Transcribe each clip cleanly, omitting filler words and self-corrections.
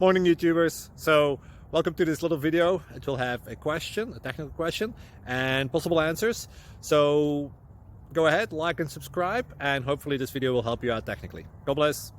Morning YouTubers. So welcome to this little video. It will have a question, a technical question, and possible answers. So go ahead, like and subscribe, and hopefully this video will help you out technically. God bless.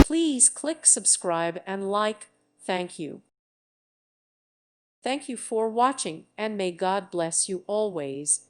Please click subscribe and like. Thank you. Thank you for watching, and may God bless you always.